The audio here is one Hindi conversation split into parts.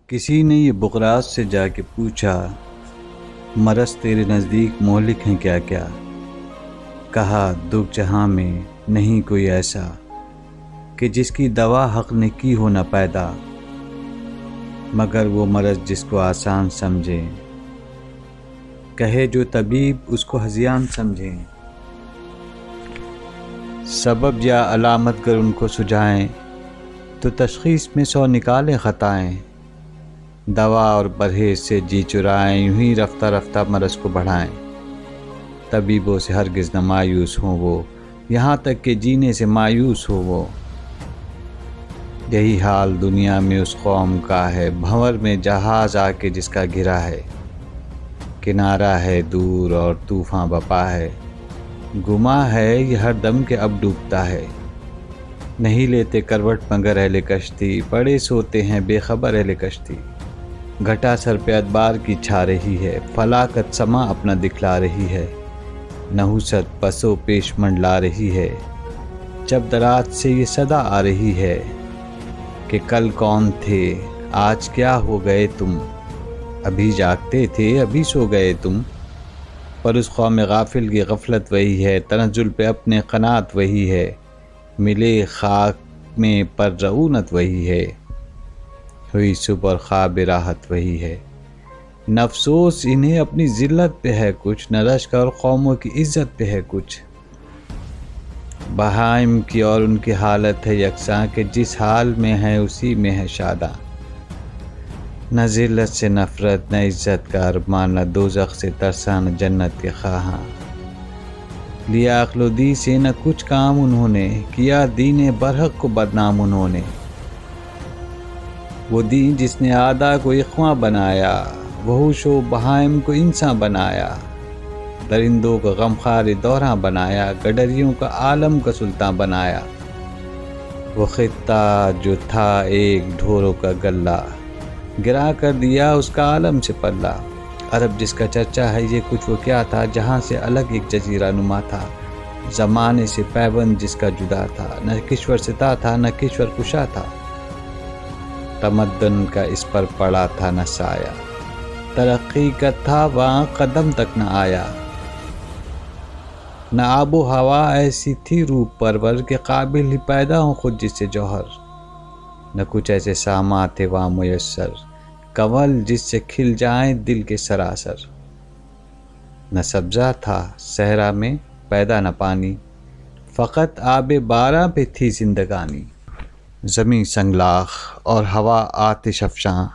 किसी ने ये बुगरास से जाके पूछा, मरज़ तेरे नज़दीक मोहलिक हैं क्या क्या। कहा, दुख जहाँ में नहीं कोई ऐसा कि जिसकी दवा हक़ ने की हो न पैदा, मगर वो मरज़ जिसको आसान समझे, कहे जो तबीब उसको हज़ियान समझें। सबब या अलामत गर उनको सुझाएं तो तशख़ीस में 100 निकालें ख़ताएं। दवा और परहेज़ से जी चुराएं, यूं ही रफ्ता रफ्ता मरज़ को बढ़ाएं। तबीबों से हरगिज़ न मायूस हों वो, यहाँ तक कि जीने से मायूस हो वो। यही हाल दुनिया में उस कौम का है, भंवर में जहाज़ आके जिसका घिरा है। किनारा है दूर और तूफ़ान बपा है, गुमा है ये हर दम के अब डूबता है। नहीं लेते करवट मगर अहले कश्ती, पड़े सोते हैं बेखबर अहले कश्ती। घटा सर पे अदबार की छा रही है, फलाकत समा अपना दिखला रही है। नहुसत पसो पेश मंडला रही है, जब दराज से ये सदा आ रही है कि कल कौन थे आज क्या हो गए तुम। अभी जागते थे अभी सो गए तुम। पर उस कौम गाफिल की गफलत वही है, तनज़्ज़ुल पे अपने क़नात वही है। मिले खाक में पर रऊनत वही है, हुई सुबह और ख्वाब राहत वही है। नफसोस इन्हें अपनी ज़िल्लत पे है कुछ, न रश्क और कौमों की इज़्ज़त पे है कुछ। बहाइम की और उनकी हालत है यकसां कि जिस हाल में है उसी में है शादा। न ज़िल्लत से नफ़रत न इज़्ज़त का अरमान, न दोज़ख से तरसा न जन्नत के ख़्वाहां। लिया अक्लोदी से न कुछ काम उन्होंने, किया दीन बरहक को बदनाम उन्होंने। वो दीन जिसने आदा को इख्वा बनाया, वहुश व बहाइम को इंसान बनाया। दरिंदों को गमखार दौरा बनाया, गडरियों का आलम का सुल्तान बनाया। वो खित्ता जो था एक ढोरों का गल्ला, गिरा कर दिया उसका आलम से पल्ला। अरब जिसका चर्चा है ये कुछ वो क्या था, जहाँ से अलग एक जजीरा नुमा था। ज़माने से पैबंद जिसका जुदा था, न किश्वर सिता था न किश्वर कुशा था। तमद्दन का इस पर पड़ा था न साया, तरक्की का था वहाँ कदम तक न आया। न आबो हवा ऐसी थी रूप परवर के काबिल ही पैदा हो खुद जिससे जौहर। न कुछ ऐसे सामा थे वहाँ मुयस्सर, कंवल जिससे खिल जाए दिल के सरासर। न सब्ज़ा था सहरा में पैदा न पानी, फ़कत आबे बारा पे थी जिंदगानी। ज़मीं संगलाख और हवा आतिश अफ़शां,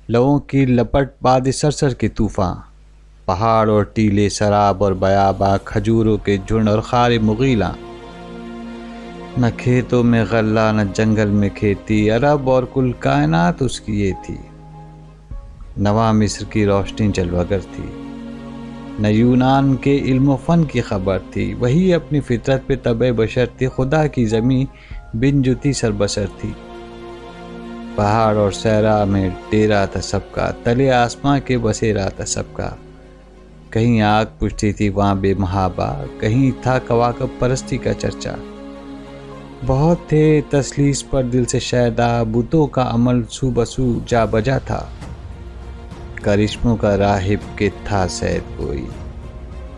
लवों की लपट बाद सरसर के तूफ़ान। पहाड़ और टीले शराब और बयाबा, खजूरों के झुंड और खारे मुगीला। न खेतों में गल्ला न जंगल में खेती, अरब और कुल कायनात उसकी ये थी। नवा मिस्र की रोशनी जलवागर थी, न यूनान के इल्म फ़न की खबर थी। वही अपनी फितरत पे तबे बशर थी, खुदा की ज़मीं बिन जुती सरबसर थी। पहाड़ और सहरा में डेरा था सबका, तले आसमां के बसेरा था सबका। कहीं आग पुछती थी वहाँ बेमहाबा, कहीं था कवाकब परस्ती का चर्चा। बहुत थे तसलीस पर दिल से शैदा, बुतों का अमल सूबसू जा बजा था। करिश्मों का राहिब के था सैद कोई,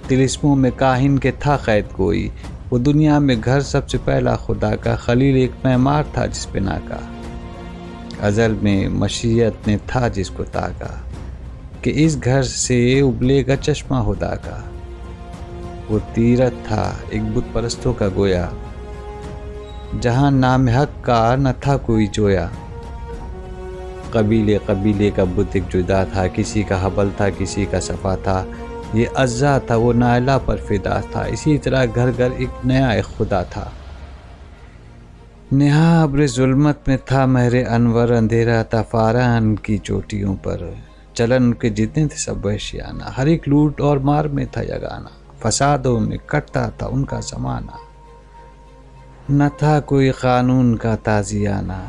तिलिस्मों में काहिन के था कैद कोई। वो दुनिया में घर सबसे पहला खुदा का, खलील एक मैमार था जिस पे नाका। अज़ल में मशीयत ने था जिसको ताका, कि इस घर से उबलेगा चश्मा खुदा का। वो तीरथ था एक बुत परस्तों का गोया, जहाँ नाम हक का न था कोई जोया। कबीले कबीले का बुत एक जुदा था, किसी का हबल था किसी का सफ़ा था। ये अज़्ज़ा था वो नायला पर फिदा था, इसी तरह घर घर एक नया एक खुदा था। नेहा अब्र जुल्मत में था महरे अनवर, अंधेरा था फारान की चोटियों पर। चलन के जितने थे सब वहशियाना, हर एक लूट और मार में था यगाना। फसादों में कटता था उनका ज़माना, न था कोई कानून का ताज़ियाना।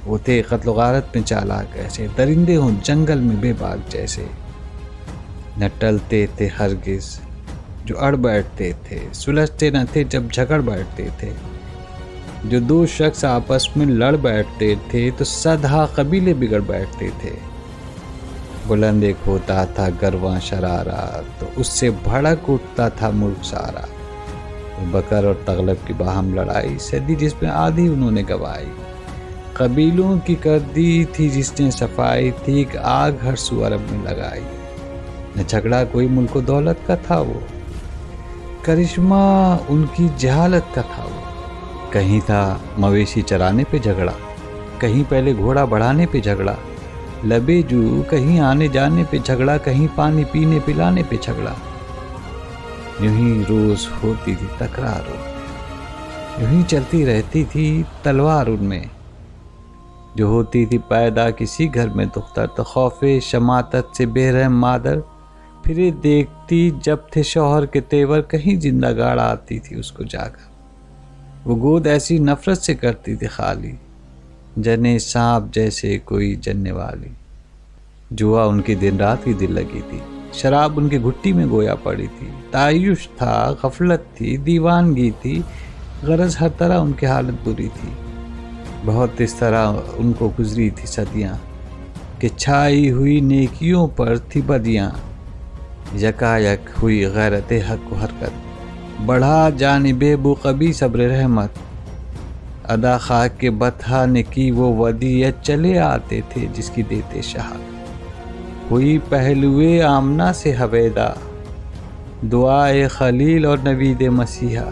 वो थे क़त्ल गारत में चालाक ऐसे, दरिंदे हों जंगल में बेबाक जैसे। न टलते थे हरगिज़ जो अड़ बैठते थे, सुलझते न थे जब झगड़ बैठते थे। जो दो शख्स आपस में लड़ बैठते थे तो सदा कबीले बिगड़ बैठते थे। बुलंद एक होता था गरवा शरारा, तो उससे भड़क उठता था मुल्क सारा। बकर और तगलब की बाहम लड़ाई सदी जिसमें आधी उन्होंने गवाई। कबीलों की कर दी थी जिसने सफाई, थी एक आग हर सू अरब में लगाई। न झगड़ा कोई मुल्क दौलत का था वो, करिश्मा उनकी जहालत का था वो। कहीं था मवेशी चराने पे झगड़ा, कहीं पहले घोड़ा बढ़ाने पे झगड़ा, लबे जू कहीं आने जाने पे झगड़ा, कहीं पानी पीने पिलाने पे झगड़ा। यूं ही रोज होती थी तकरार उनमें, यूं ही चलती रहती थी तलवार उनमें। जो होती थी पैदा किसी घर में दुख्तर, तो खौफे शमातत से बेरहम मादर फिरे देखती जब थे शौहर के तेवर, कहीं जिंदा गाड़ आती थी उसको जाकर। वो गोद ऐसी नफरत से करती थी खाली, जने सांप जैसे कोई जनने वाली। जुआ उनकी दिन रात की दिल लगी थी, शराब उनकी घुट्टी में गोया पड़ी थी। तायुश था, गफलत थी, दीवानगी थी, गरज हर तरह उनकी हालत बुरी थी। बहुत इस तरह उनको गुजरी थी सदियाँ कि छाई हुई नेकियों पर थी बदियाँ। यकायक हुई गैरत हक को हरकत, बढ़ा जानिबे बुक़बी सब्र रहमत। अदा खाक के बथा ने की वो वदियत, चले आते थे जिसकी देते शाह। हुई पहलुए आमना से हवेदा, दुआए खलील और नवीद मसीहा।